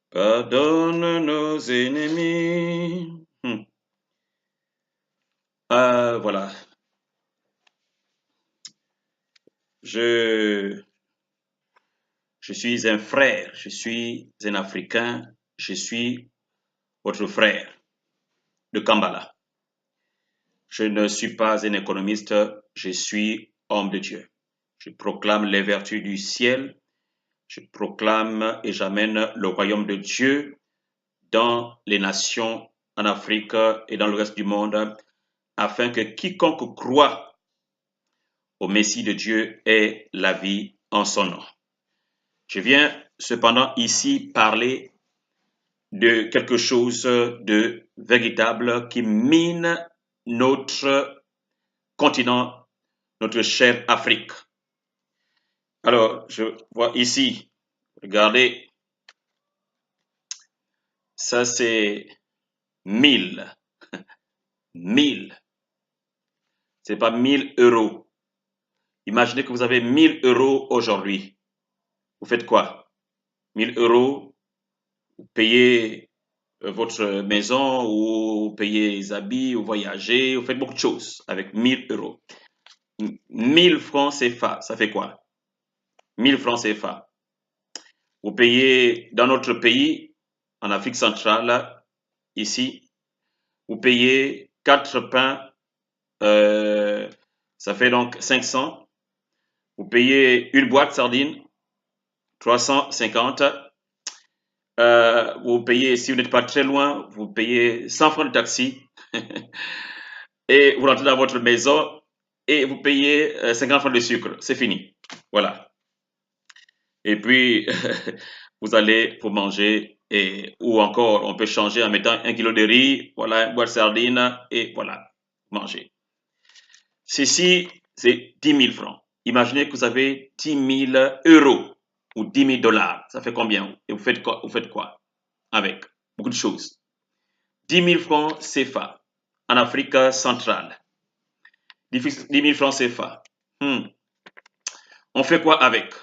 Pardonne nos ennemis. Voilà. Je, je suis un frère, je suis un Africain, je suis votre frère de Kambala. Je ne suis pas un économiste, je suis homme de Dieu. Je proclame les vertus du ciel, je proclame et j'amène le royaume de Dieu dans les nations en Afrique et dans le reste du monde, afin que quiconque croit au Messie de Dieu ait la vie en son nom. Je viens cependant ici parler de quelque chose de véritable qui mine notre continent, notre chère Afrique. Alors, je vois ici, regardez, ça c'est 1000. 1000. C'est pas 1000 euros. Imaginez que vous avez 1000 euros aujourd'hui. Vous faites quoi? 1000 euros, vous payez votre maison, ou vous payez les habits, vous voyagez, vous faites beaucoup de choses avec 1000 euros. 1000 francs CFA, ça fait quoi? 1000 francs CFA. Vous payez dans notre pays, en Afrique centrale, ici, vous payez 4 pains, ça fait donc 500. Vous payez une boîte de sardines, 350. Vous payez, si vous n'êtes pas très loin, vous payez 100 francs de taxi et vous rentrez dans votre maison et vous payez 50 francs de sucre. C'est fini. Voilà. Et puis, vous allez pour manger, ou encore, on peut changer en mettant 1 kilo de riz, voilà, une boîte de sardines et voilà, manger. Ceci, c'est 10 000 francs. Imaginez que vous avez 10 000 euros ou 10 000 dollars. Ça fait combien? Et vous faites quoi avec? Beaucoup de choses. 10 000 francs CFA en Afrique centrale. 10 000 francs CFA. On fait quoi avec?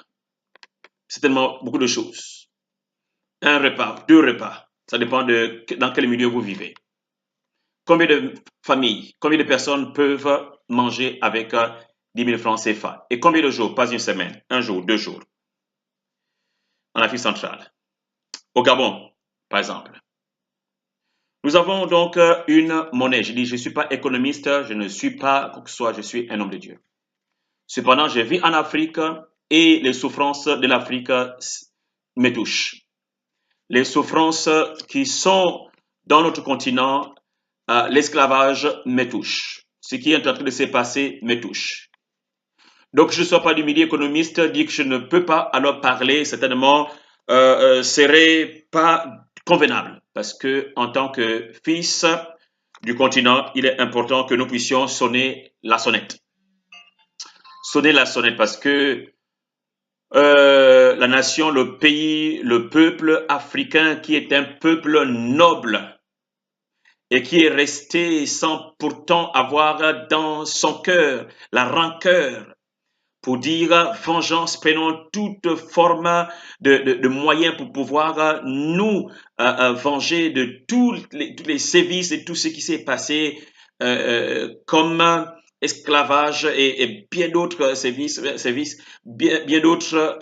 C'est tellement beaucoup de choses. Un repas, 2 repas. Ça dépend de dans quel milieu vous vivez. Combien de familles, combien de personnes peuvent manger avec 10 000 francs CFA? Et combien de jours? Pas une semaine, un jour, 2 jours. En Afrique centrale. Au Gabon, par exemple. Nous avons donc une monnaie. Je dis, je ne suis pas économiste, je ne suis pas quoi que ce soit, je suis un homme de Dieu. Cependant, je vis en Afrique et les souffrances de l'Afrique me touchent. Les souffrances qui sont dans notre continent, l'esclavage me touche. Ce qui est en train de se passer me touche. Donc, je ne suis pas du milieu économiste, dit que je ne peux pas alors parler, certainement, serait pas convenable. Parce que, en tant que fils du continent, il est important que nous puissions sonner la sonnette. Sonner la sonnette parce que la nation, le pays, le peuple africain qui est un peuple noble et qui est resté sans pourtant avoir dans son cœur la rancœur pour dire vengeance, prenons toute forme de moyens pour pouvoir nous venger de tous les sévices et tout ce qui s'est passé comme esclavage et bien d'autres sévices, bien d'autres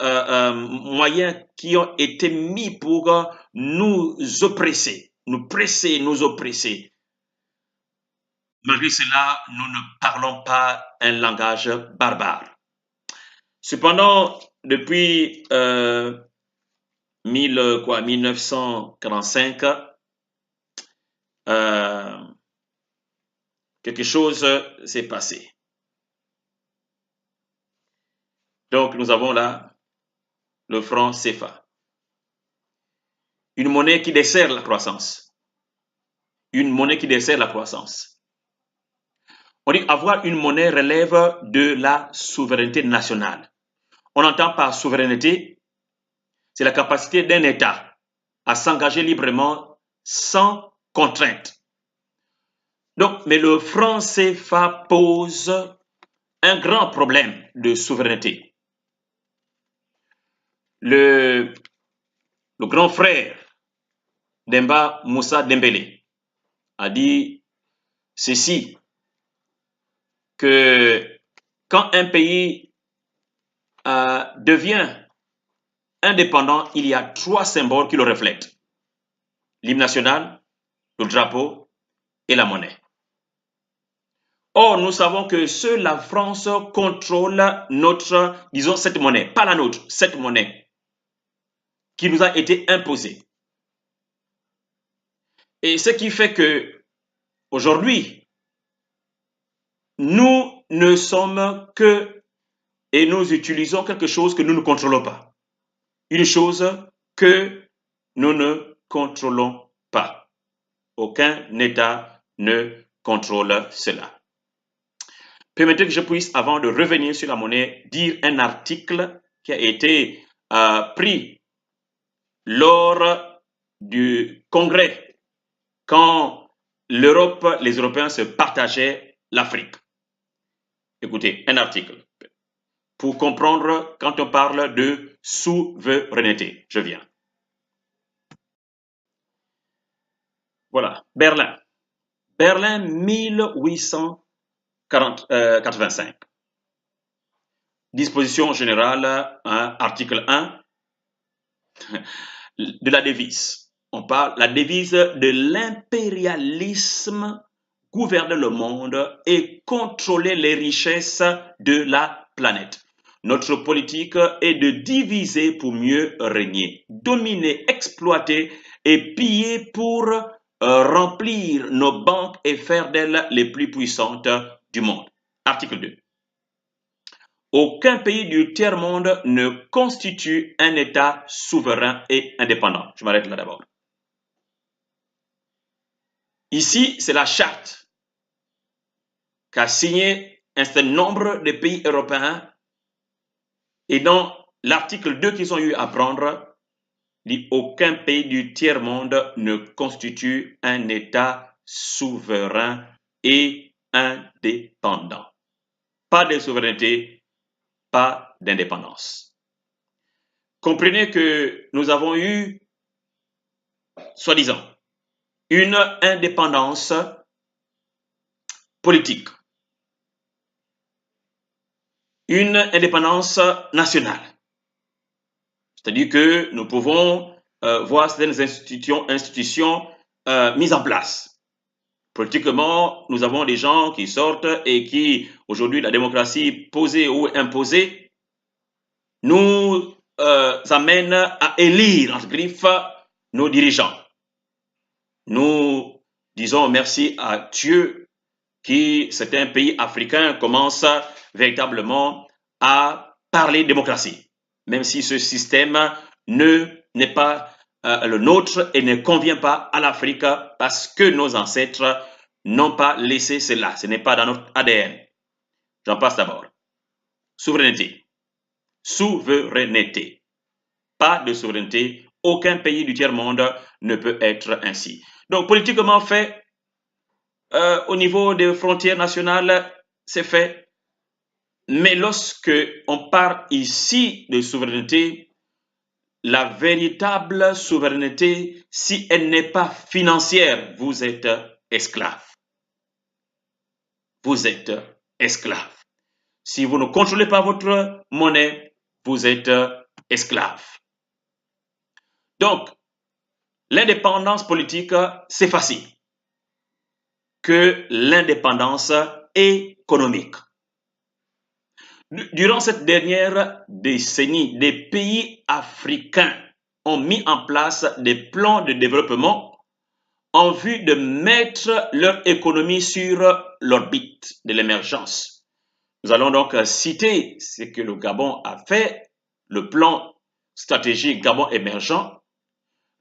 moyens qui ont été mis pour nous oppresser, nous presser, nous oppresser. Malgré cela, nous ne parlons pas un langage barbare. Cependant, depuis 1945, quelque chose s'est passé. Donc, nous avons là le franc CFA. Une monnaie qui dessert la croissance. Une monnaie qui dessert la croissance. On dit avoir une monnaie relève de la souveraineté nationale. On entend par souveraineté, c'est la capacité d'un État à s'engager librement sans contrainte. Donc, mais le franc CFA pose un grand problème de souveraineté. le grand frère d'Emba Moussa Dembélé a dit ceci, que quand un pays devient indépendant, il y a 3 symboles qui le reflètent: l'hymne national, le drapeau et la monnaie. Or, nous savons que seule la France contrôle notre, disons, cette monnaie, pas la nôtre, cette monnaie qui nous a été imposée. Et ce qui fait que aujourd'hui, nous ne sommes que, et nous utilisons quelque chose que nous ne contrôlons pas. Une chose que nous ne contrôlons pas. Aucun État ne contrôle cela. Permettez que je puisse, avant de revenir sur la monnaie, dire un article qui a été pris lors du congrès, quand l'Europe, les Européens se partageaient l'Afrique. Écoutez, un article pour comprendre quand on parle de souveraineté. Je viens. Voilà, Berlin. Berlin 1885. Disposition générale, article 1 de la devise. On parle la devise de l'impérialisme: gouverner le monde et contrôler les richesses de la planète. Notre politique est de diviser pour mieux régner, dominer, exploiter et piller pour remplir nos banques et faire d'elles les plus puissantes du monde. Article 2. Aucun pays du tiers-monde ne constitue un État souverain et indépendant. Je m'arrête là d'abord. Ici, c'est la charte qu'a signé un certain nombre de pays européens, et dans l'article 2 qu'ils ont eu à prendre, dit aucun pays du tiers-monde ne constitue un État souverain et indépendant. Pas de souveraineté, pas d'indépendance. Comprenez que nous avons eu, soi-disant, une indépendance politique, une indépendance nationale. C'est-à-dire que nous pouvons voir certaines institutions mises en place. Politiquement, nous avons des gens qui sortent et qui, aujourd'hui, la démocratie posée ou imposée, nous amène à élire, entre griffes, nos dirigeants. Nous disons merci à Dieu qui, certains pays africains commencent véritablement à parler démocratie, même si ce système n'est pas le nôtre et ne convient pas à l'Afrique parce que nos ancêtres n'ont pas laissé cela. Ce n'est pas dans notre ADN. J'en passe d'abord. Souveraineté. Souveraineté. Pas de souveraineté. Aucun pays du tiers-monde ne peut être ainsi. Donc, politiquement fait, au niveau des frontières nationales, c'est fait. Mais lorsque on parle ici de souveraineté, la véritable souveraineté, si elle n'est pas financière, vous êtes esclave. Vous êtes esclave. Si vous ne contrôlez pas votre monnaie, vous êtes esclave. Donc, l'indépendance politique, c'est facile que l'indépendance économique. Durant cette dernière décennie, des pays africains ont mis en place des plans de développement en vue de mettre leur économie sur l'orbite de l'émergence. Nous allons donc citer ce que le Gabon a fait, le plan stratégique Gabon émergent,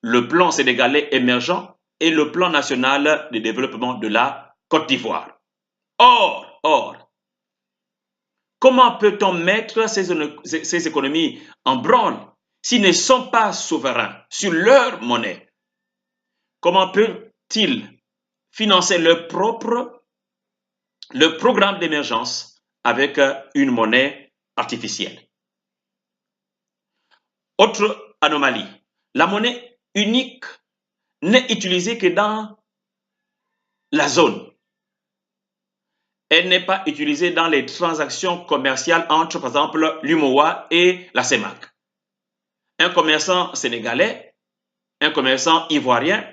le plan sénégalais émergent et le plan national de développement de la Côte d'Ivoire. Or, comment peut-on mettre ces économies en branle s'ils ne sont pas souverains sur leur monnaie? Comment peut-il financer le programme d'émergence avec une monnaie artificielle? Autre anomalie, la monnaie unique n'est utilisée que dans la zone. Elle n'est pas utilisée dans les transactions commerciales entre, par exemple, l'UMOA et la CEMAC. Un commerçant sénégalais, un commerçant ivoirien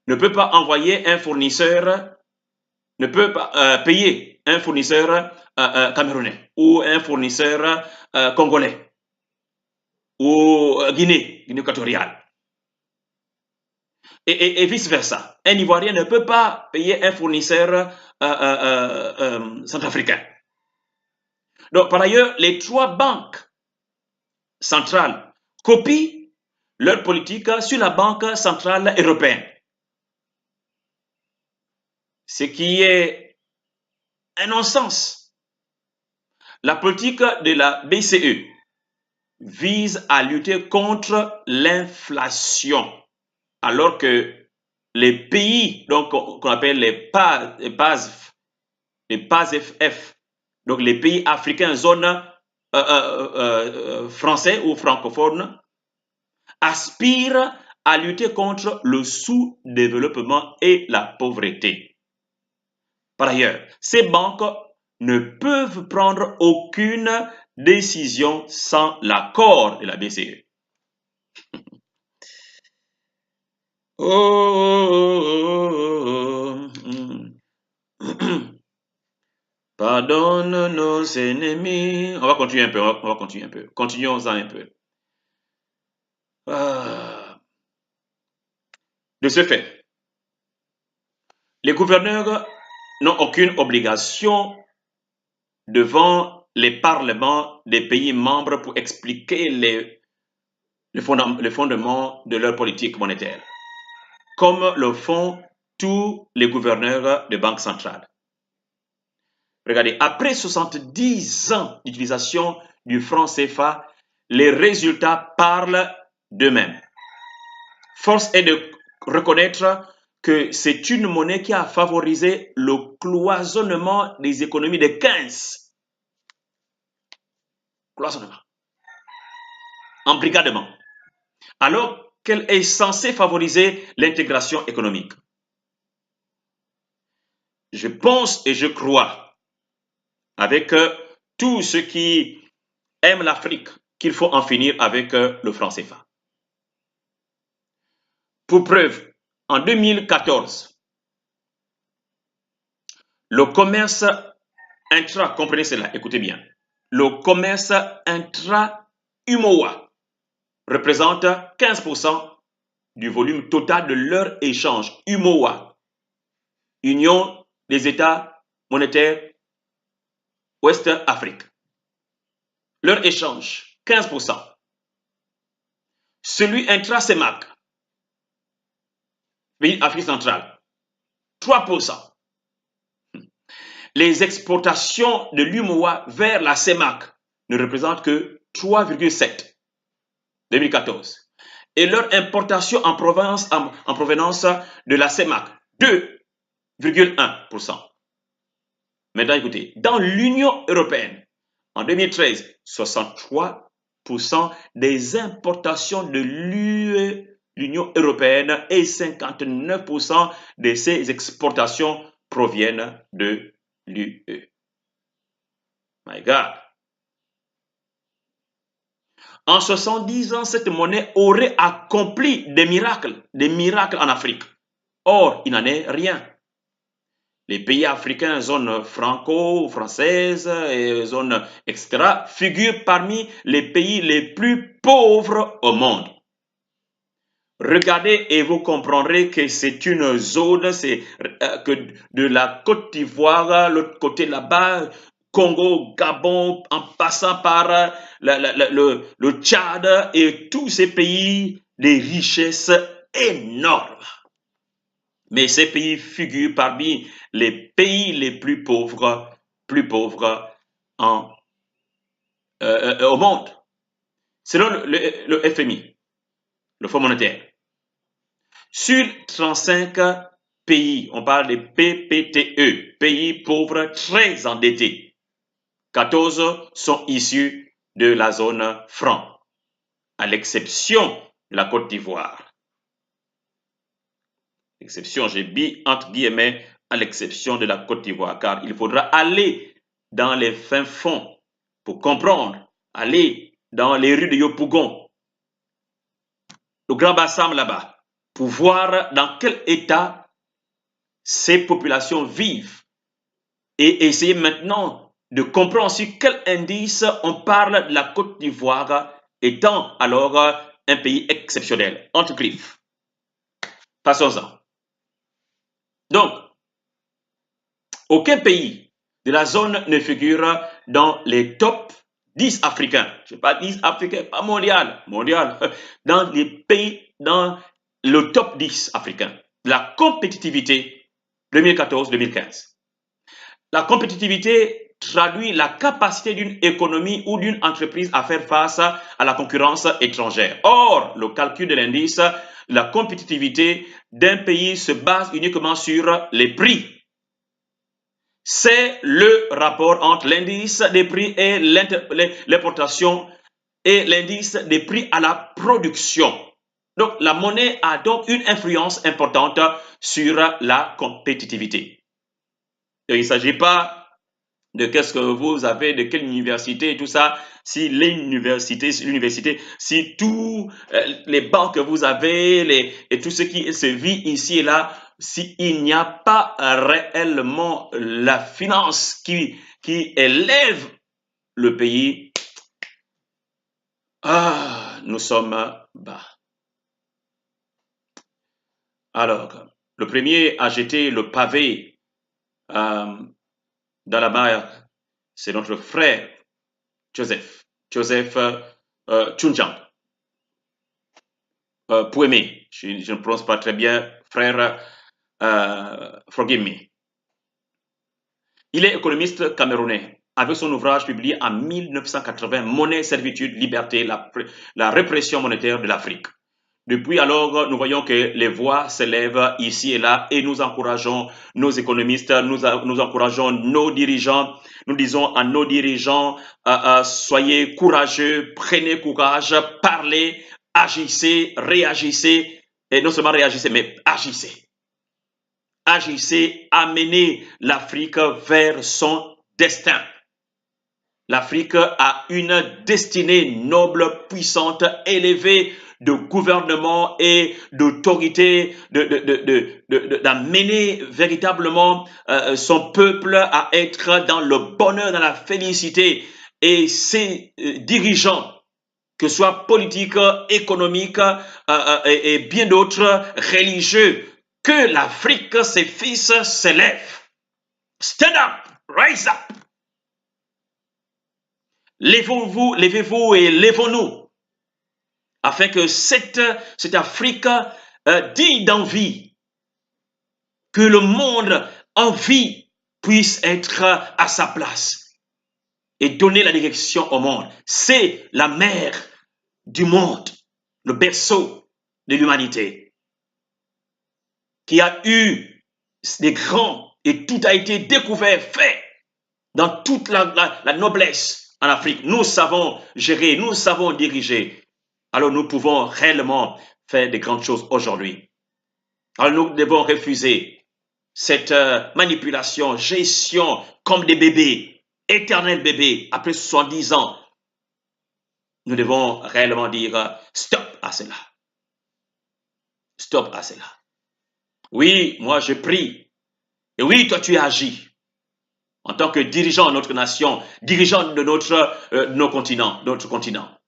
ne peut pas envoyer un fournisseur, ne peut pas payer un fournisseur camerounais ou un fournisseur congolais ou Guinée équatoriale. Et vice-versa. Un Ivoirien ne peut pas payer un fournisseur centrafricain. Donc, par ailleurs, les trois banques centrales copient leur politique sur la Banque centrale européenne. Ce qui est un non-sens. La politique de la BCE vise à lutter contre l'inflation, alors que les pays qu'on appelle les PASF, donc les pays africains, zone français ou francophones, aspirent à lutter contre le sous-développement et la pauvreté. Par ailleurs, ces banques ne peuvent prendre aucune décision sans l'accord de la BCE. Pardonne nos ennemis. On va continuer un peu, Continuons-en un peu. De ce fait, les gouverneurs n'ont aucune obligation devant les parlements des pays membres pour expliquer les fondements de leur politique monétaire, comme le font tous les gouverneurs de banques centrales. Regardez, après 70 ans d'utilisation du franc CFA, les résultats parlent d'eux-mêmes. Force est de reconnaître que c'est une monnaie qui a favorisé le cloisonnement des économies de 15. Cloisonnement. Embrigadement. Alors qu'elle est censée favoriser l'intégration économique. Je pense et je crois, avec tous ceux qui aiment l'Afrique, qu'il faut en finir avec le franc CFA. Pour preuve, en 2014, le commerce comprenez cela, écoutez bien, le commerce intra-UMOA représente 15% du volume total de leur échange. UMOA, Union des États monétaires Ouest-Afrique. Leur échange, 15%. Celui intra-CEMAC, pays Afrique centrale, 3%. Les exportations de l'UMOA vers la CEMAC ne représentent que 3,7% 2014. Et leur importation en provenance de la CEMAC, 2,1%. Maintenant, écoutez, dans l'Union européenne, en 2013, 63% des importations de l'Union européenne et 59% de ces exportations proviennent de l'UE. My God. En 70 ans, cette monnaie aurait accompli des miracles en Afrique. Or, il n'en est rien. Les pays africains, zone franco-française et zone etc., figurent parmi les pays les plus pauvres au monde. Regardez et vous comprendrez que c'est une zone, que de la Côte d'Ivoire, l'autre côté là-bas, Congo, Gabon, en passant par le Tchad et tous ces pays, des richesses énormes. Mais ces pays figurent parmi les pays les plus pauvres au monde. Selon le FMI, le Fonds monétaire, sur 35 pays, on parle des PPTE, pays pauvres très endettés, 14 sont issus de la zone franc. à l'exception de la Côte d'Ivoire. Exception, j'ai mis entre guillemets, à l'exception de la Côte d'Ivoire, car il faudra aller dans les fins fonds pour comprendre, aller dans les rues de Yopougon, le Grand Bassam là-bas, pour voir dans quel état ces populations vivent et essayer maintenant de comprendre sur quel indice on parle de la Côte d'Ivoire étant alors un pays exceptionnel, entre griffes. Passons-en. Donc, aucun pays de la zone ne figure dans les top 10 africains. Je ne sais pas 10 africains, pas mondial, dans les pays, dans le top 10 africain. La compétitivité 2014-2015. La compétitivité traduit la capacité d'une économie ou d'une entreprise à faire face à la concurrence étrangère. Or, le calcul de l'indice, la compétitivité d'un pays se base uniquement sur les prix. C'est le rapport entre l'indice des prix et l'importation et l'indice des prix à la production. Donc, la monnaie a donc une influence importante sur la compétitivité. Et il ne s'agit pas de qu'est-ce que vous avez, de quelle université et tout ça, si l'université, si tous les banques que vous avez et tout ce qui se vit ici et là, s'il n'y a pas réellement la finance qui élève le pays, nous sommes bas. Alors, le premier à jeter le pavé dans la mer, c'est notre frère Joseph Chunjang. Pouémé, je ne prononce pas très bien, frère, forgive me. Il est économiste camerounais. Avec son ouvrage publié en 1980, Monnaie, servitude, liberté, la répression monétaire de l'Afrique. Depuis alors, nous voyons que les voix s'élèvent ici et là et nous encourageons nos économistes, nous encourageons nos dirigeants. Nous disons à nos dirigeants, soyez courageux, prenez courage, parlez, agissez, réagissez, et non seulement réagissez, mais agissez. Agissez, amenez l'Afrique vers son destin. L'Afrique a une destinée noble, puissante, élevée de gouvernement et d'autorité, d'amener véritablement son peuple à être dans le bonheur, dans la félicité. Et ses dirigeants, que ce soit politiques, économiques et bien d'autres, religieux, que l'Afrique, ses fils, s'élèvent. Stand up, rise up. Levez-vous et levons-nous, afin que cette Afrique digne d'envie, que le monde en vie puisse être à sa place et donner la direction au monde. C'est la mère du monde, le berceau de l'humanité, qui a eu des grands et tout a été découvert, fait dans toute la noblesse. En Afrique, nous savons gérer, nous savons diriger. Alors nous pouvons réellement faire de grandes choses aujourd'hui. Alors nous devons refuser cette manipulation, gestion comme des bébés, éternels bébés, après 70 ans. Nous devons réellement dire stop à cela. Stop à cela. Oui, moi je prie. Et oui, toi tu agis. En tant que dirigeant de notre nation, dirigeant de notre continent.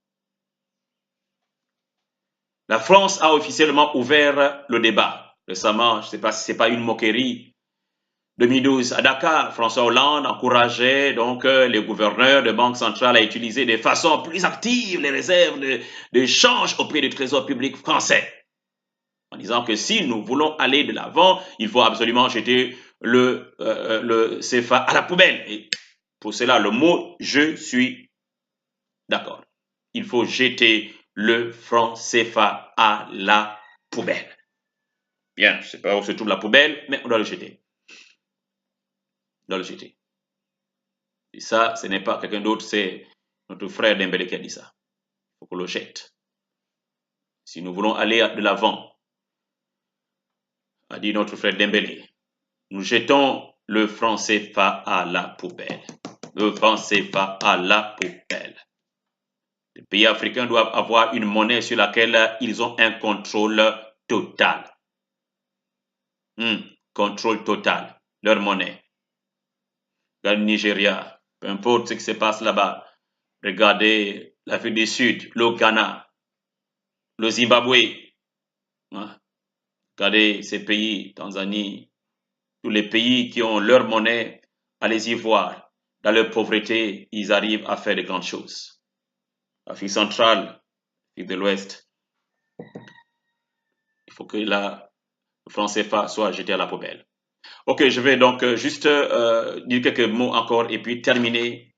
La France a officiellement ouvert le débat récemment, je ne sais pas si ce n'est pas une moquerie. 2012, à Dakar, François Hollande encourageait donc les gouverneurs de banques centrales à utiliser de façon plus active les réserves de change auprès du Trésor public français. En disant que si nous voulons aller de l'avant, il faut absolument jeter le CFA à la poubelle. Et pour cela, le mot « je suis d'accord ». Il faut jeter le franc CFA à la poubelle. Bien, je ne sais pas où se trouve la poubelle, mais on doit le jeter. On doit le jeter. Et ça, ce n'est pas quelqu'un d'autre, c'est notre frère Dembélé qui a dit ça. Il faut qu'on le jette. Si nous voulons aller de l'avant, a dit notre frère Dembélé, nous jetons le franc CFA à la poubelle. Le franc CFA à la poubelle. Les pays africains doivent avoir une monnaie sur laquelle ils ont un contrôle total. Contrôle total. Leur monnaie. Dans le Nigeria, peu importe ce qui se passe là-bas, regardez l'Afrique du Sud, le Ghana, le Zimbabwe. Regardez ces pays, Tanzanie, tous les pays qui ont leur monnaie, allez-y voir. Dans leur pauvreté, ils arrivent à faire de grandes choses. L'Afrique centrale, l'Afrique de l'Ouest, il faut que le franc CFA soit jeté à la poubelle. Ok, je vais donc juste dire quelques mots encore et puis terminer.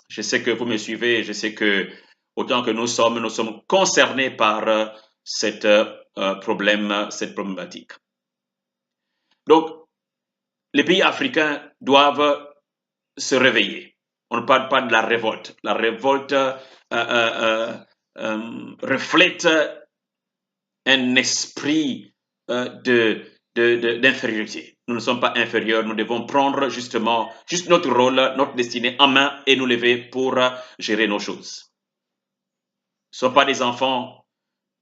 Je sais que vous me suivez, je sais que autant que nous sommes concernés par cette problématique. Donc, les pays africains doivent se réveiller. On ne parle pas de la révolte. La révolte reflète un esprit d'infériorité. Nous ne sommes pas inférieurs, nous devons prendre juste notre rôle, notre destinée en main et nous lever pour gérer nos choses. Nous ne sommes pas des enfants,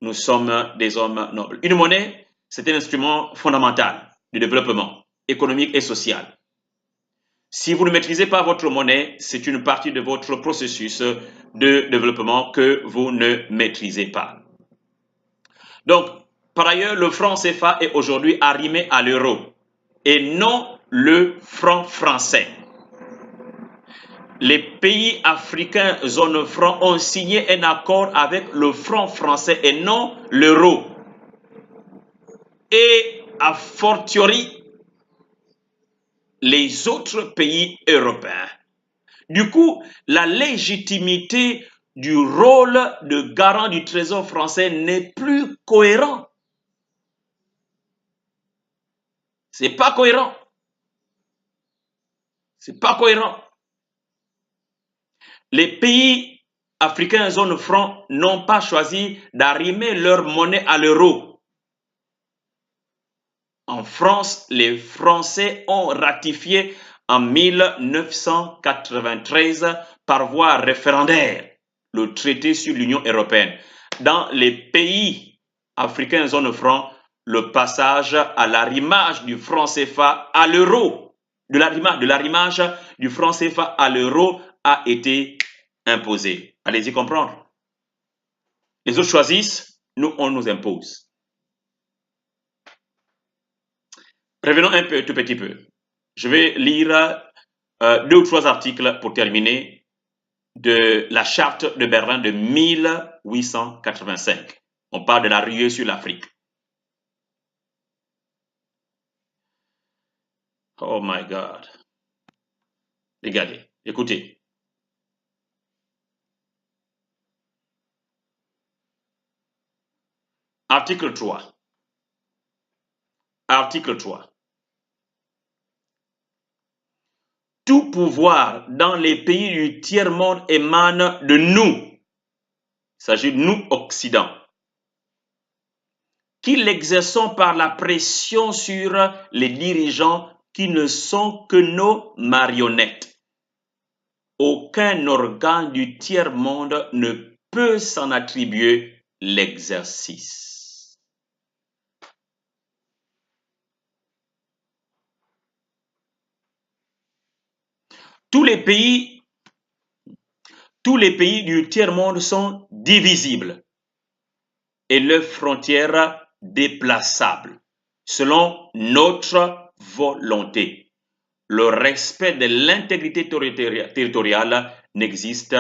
nous sommes des hommes nobles. Une monnaie, c'est un instrument fondamental du développement économique et social. Si vous ne maîtrisez pas votre monnaie, c'est une partie de votre processus de développement que vous ne maîtrisez pas. Donc, par ailleurs, le franc CFA est aujourd'hui arrimé à l'euro et non le franc français. Les pays africains zone franc ont signé un accord avec le franc français et non l'euro. Et a fortiori, les autres pays européens. Du coup, la légitimité du rôle de garant du trésor français n'est plus cohérent. C'est pas cohérent. C'est pas cohérent. Les pays africains zone franc n'ont pas choisi d'arrimer leur monnaie à l'euro. En France, les Français ont ratifié en 1993 par voie référendaire le traité sur l'Union européenne. Dans les pays africains zone franc, le passage à l'arrimage du franc CFA à l'euro, de l'arrimage du franc CFA à l'euro a été imposé. Allez-y comprendre. Les autres choisissent, nous on nous impose. Revenons un tout petit peu. Je vais lire 2 ou 3 articles pour terminer de la charte de Berlin de 1885. On parle de la ruée sur l'Afrique. Oh my God. Regardez, écoutez. Article 3. Article 3. Tout pouvoir dans les pays du tiers-monde émane de nous. Il s'agit de nous, Occident, qui l'exerçons par la pression sur les dirigeants qui ne sont que nos marionnettes. Aucun organe du tiers-monde ne peut s'en attribuer l'exercice. Tous les pays du tiers-monde sont divisibles et leurs frontières déplaçables selon notre volonté. Le respect de l'intégrité territoriale n'existe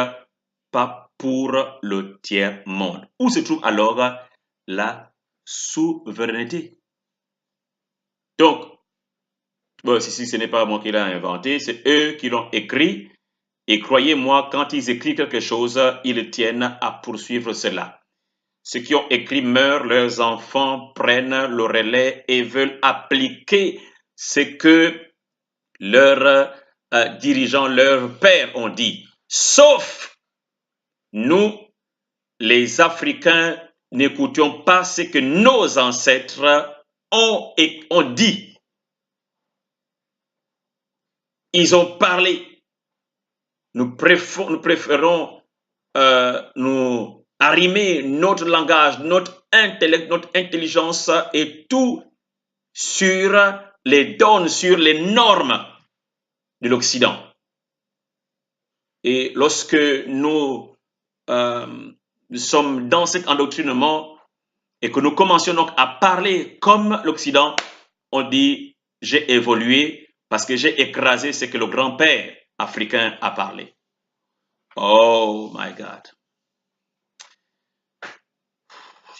pas pour le tiers-monde. Où se trouve alors la souveraineté? Donc, si ce n'est pas moi qui l'ai inventé, c'est eux qui l'ont écrit. Et croyez-moi, quand ils écrivent quelque chose, ils tiennent à poursuivre cela. Ceux qui ont écrit meurent, leurs enfants prennent le relais et veulent appliquer ce que leurs dirigeants, leurs pères ont dit. Sauf nous, les Africains n'écoutions pas ce que nos ancêtres ont dit. Ils ont parlé. Nous préférons nous arrimer notre langage, notre intellect, notre intelligence et tout sur les dons, sur les normes de l'Occident. Et lorsque nous sommes dans cet endoctrinement et que nous commencions donc à parler comme l'Occident, on dit « j'ai évolué parce que j'ai écrasé ce que le grand-père africain a parlé ». Oh my God.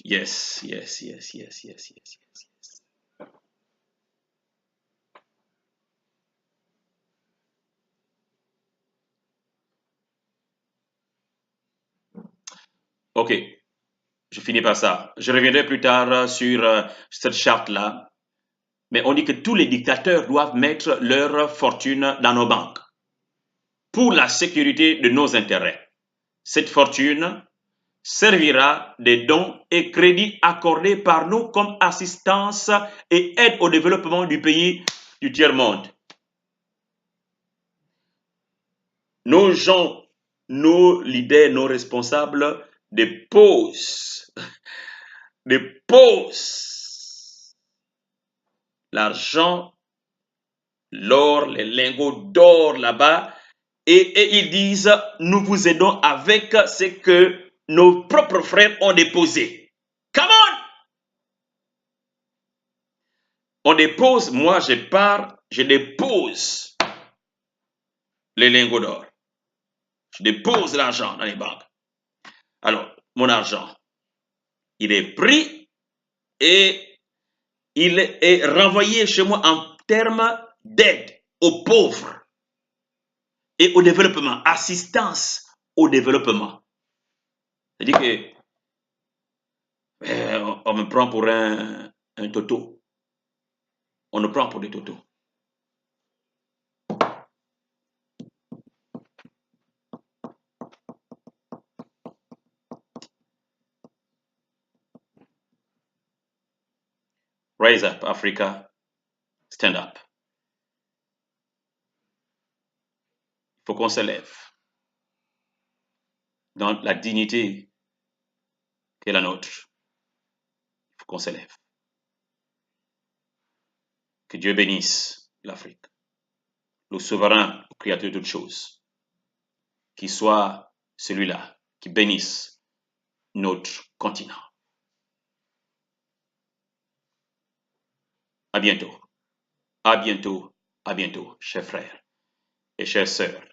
Yes, yes, yes, yes, yes, yes, yes. Ok, je finis par ça. Je reviendrai plus tard sur cette charte-là. Mais on dit que tous les dictateurs doivent mettre leur fortune dans nos banques pour la sécurité de nos intérêts. Cette fortune servira des dons et crédits accordés par nous comme assistance et aide au développement du pays du tiers-monde. Nos gens, nos leaders, nos responsables déposent l'argent, l'or, les lingots d'or là-bas et ils disent nous vous aidons avec ce que nos propres frères ont déposé. Come on! On dépose, moi je pars, je dépose les lingots d'or. Je dépose l'argent dans les banques. Alors, mon argent, il est pris et il est renvoyé chez moi en termes d'aide aux pauvres et au développement, assistance au développement. C'est-à-dire que on me prend pour un toto. On nous prend pour des totos. Rise up, Africa. Stand up. Il faut qu'on se lève dans la dignité qui est la nôtre. Il faut qu'on se lève. Que Dieu bénisse l'Afrique, le souverain, le créateur de toutes choses. Qu'il soit celui-là qui bénisse notre continent. À bientôt. À bientôt. À bientôt, chers frères et chères sœurs.